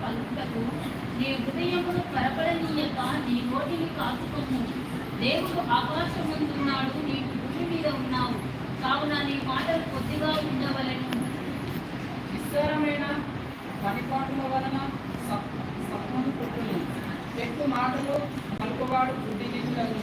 పలుకుటకు నీ హృదయమును కరపడనీయక నీ నోటిని కాచుకొమ్ము. దేవుడు ఆకాశమందున్నాడు, నీవు భూమి మీద ఉన్నావు, కావున నీ మాటలు కొద్దిగా ఉండవలెను. విస్తారమైన పనిపాటుల వలన సత్వము పుట్టును, ఎక్కువ మాటలు పలుకువాడు బుద్ధిహీనులను.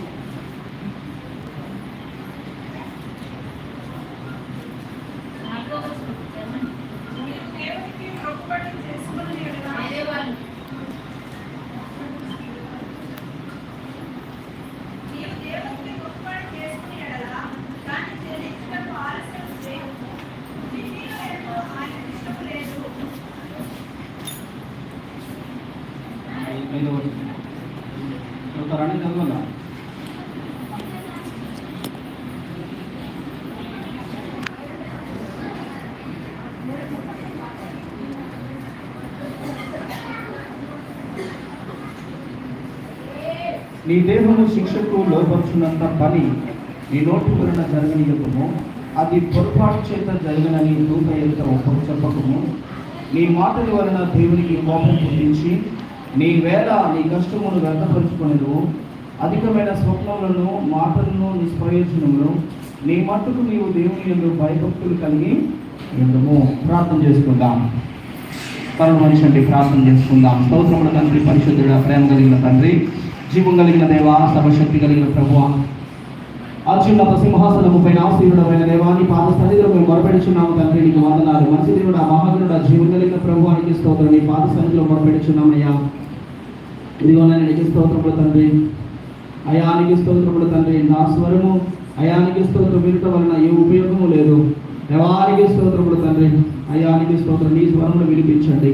చదువుతారని చదవాలా? నీ దేహము శిక్షకు లోపరుచున్నంత పని నీ నోటి వలన జరగనీయకము, అది పొరపాటు చేత జరిగినని దూత ఎంత చెప్పకము. నీ మాటల వలన దేవునికి కోపం పుట్టించి నీ వేళ నీ కష్టమును వ్యర్థపరుచుకునేదు. అధికమైన స్వప్నములను మాటలను నిష్ప్రయోజనములు నీ మట్టుకు నీవు దేవుని యందు భయభక్తులు కలిగి ఉండము. ప్రార్థన చేసుకుందాం. కరుణ మనిషి ప్రార్థన చేసుకుందాం. స్తోత్రముల తండ్రి, పరిశుద్ధుడ, ప్రేమ కలిగిన తండ్రి, జీవం కలిగిన దేవ, సర్వశక్తి కలిగిన ప్రభువా, అత్యున్నత సింహాసనము పైన ఆసీనుడమైన దేవా, నీ పాద సన్నిధిలో మేము మొరపెడుచున్నాము తండ్రి. నీకు వందనాలు. మంచి దేవుడా, మహాగణుడ, జీవం కలిగిన ప్రభువానికి స్తోత్రం. నీ పాద సన్నిధిలో మొరపెడుచున్నామయ్యా. ఇదిగోనైనా నీకు స్తోత్రములు తండ్రి. అయానికి స్తోత్రములు తండ్రి. నా స్వరము అయానికి స్తోత్రం వినటం వలన ఏ ఉపయోగము లేదు. దేవానికి స్తోత్రములు తండ్రి. అయానికి స్తోత్రం. నీ స్వరమును వినిపించండి,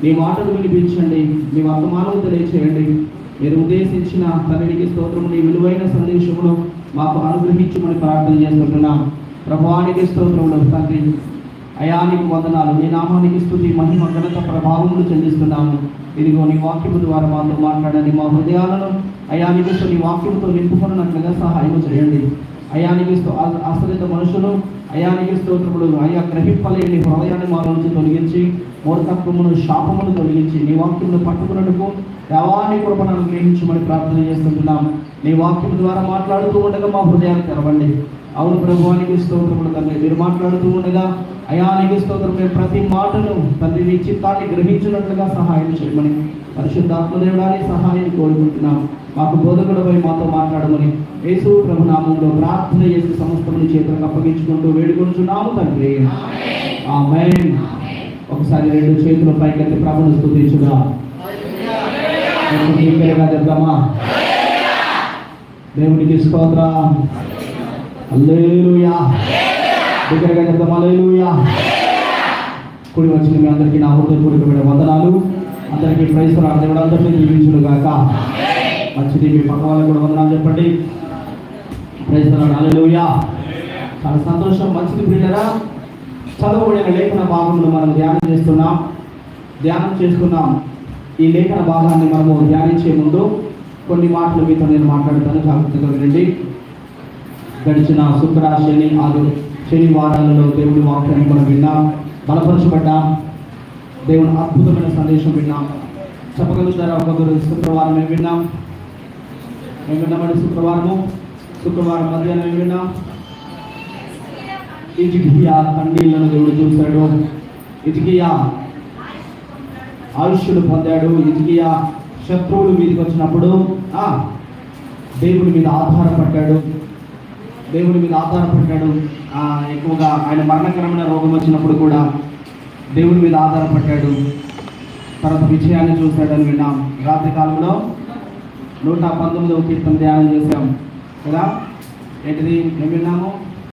నీ మాటలు వినిపించండి, నీ వర్తమానం తెలియచేయండి. మీరు ఉద్దేశించిన తండ్రికి స్తోత్రము, నీ విలువైన సందేశమును మాకు అనుగ్రహించమని ప్రార్థన చేస్తున్నాం. ప్రభువానికి స్తోత్రములు తండ్రి. అయానికి వందనాలు. నీ నామానికి స్తుతి, మహిమ, ఘనత, ప్రభావములు చెల్లిస్తున్నాము. ఇదిగో నీ వాక్యము ద్వారా మాతో మాట్లాడండి. మా హృదయాలను అయానికి నీ వాక్యంతో నింపుకున్నట్లుగా సహాయం చేయండి. అయానికి ఆశ్రిత మనుషులు అయానికి స్తోత్రములు అయా గ్రహింపలేని హృదయాన్ని మా నుంచి తొలగించి, మూర్ఖత్వమును, శాపమును తొలగించి నీ వాక్యమును పట్టుకున్నట్టుకు దేవాని కృపను అనుగ్రహించమని ప్రార్థన చేస్తుంటున్నాం. నీ వాక్యం ద్వారా మాట్లాడుతూ ఉండగా మా హృదయాన్ని తెరవండి. అవును ప్రభువానికి స్తోత్రములు తండ్రి. మీరు మాట్లాడుతూ ఉండగా అయానికి స్తోత్రం. ప్రతి మాటను తండ్రి నీ చిత్తాన్ని గ్రహించినట్లుగా సహాయం చేయమని పరిశుద్ధాత్మదేవుడాన్ని సహాయాన్ని కోరుకుంటున్నాం. మాకు బోధకులపై మాతో మాట్లాడమని యేసు ప్రభు నామంలో ప్రార్థన చేసి సమస్తముని చేతులకు అప్పగించుకుంటూ వేడుకొంచున్నాము తండ్రి. ఆమేన్. ఒకసారి రెండు చేతుల పైకెత్తి ప్రభువును స్తుతించుగా చెప్తామా? దేవునికి స్తోత్రం. హల్లెలూయా. దగ్గరగా చెప్తాం హల్లెలూయా. కూడి వచ్చిన మీ అందరికీ నా హృదయపూర్వకమైన వందనాలు. అందరికీ ప్రైజ్ లా. దేవుడు అందరినీ దీవించును గాక. మంచిది. మీ పక్క వాళ్ళకి కూడా వందనాలు చెప్పండి. ప్రైజ్ లా. హల్లెలూయా. చాలా సంతోషం. మంచిది ప్రియులారా, చదవబడిన లేఖన భాగంలో మనం ధ్యానం చేస్తున్నాం. ఈ లేఖన భాగాన్ని మనము ధ్యానించే ముందు కొన్ని మాటలు మీతో నేను మాట్లాడతాను. జాగ్రత్తగా వినండి. గడిచిన శుక్ర, శని, శనివారాలలో దేవుడి వాక్యాన్ని మనం విన్నాం, బలపరచబడ్డాం. దేవుని అద్భుతమైన సందేశం విన్నాం. చెప్పగలుగుతారా? ఒకరు శుక్రవారం ఏం విన్నామండి? శుక్రవారం మధ్యాహ్నం ఏం విన్నాం? హిజ్కియా కన్నీళ్లను దేవుడు చూశాడు. హిజ్కియా ఆయుష్యులు పొందాడు. హిజ్కియా శత్రువులు మీదకి వచ్చినప్పుడు దేవుని మీద ఆధారపడ్డాడు. ఎక్కువగా ఆయన మరణకరమైన రోగం వచ్చినప్పుడు కూడా దేవుని మీద ఆధారపడ్డాడు. తర్వాత విజయాన్ని చూశాడని విన్నాం. రాత్రి కాలంలో 119వ కీర్తన ధ్యానం చేశాం కదా. ఏంటిది? ఏం విన్నాము?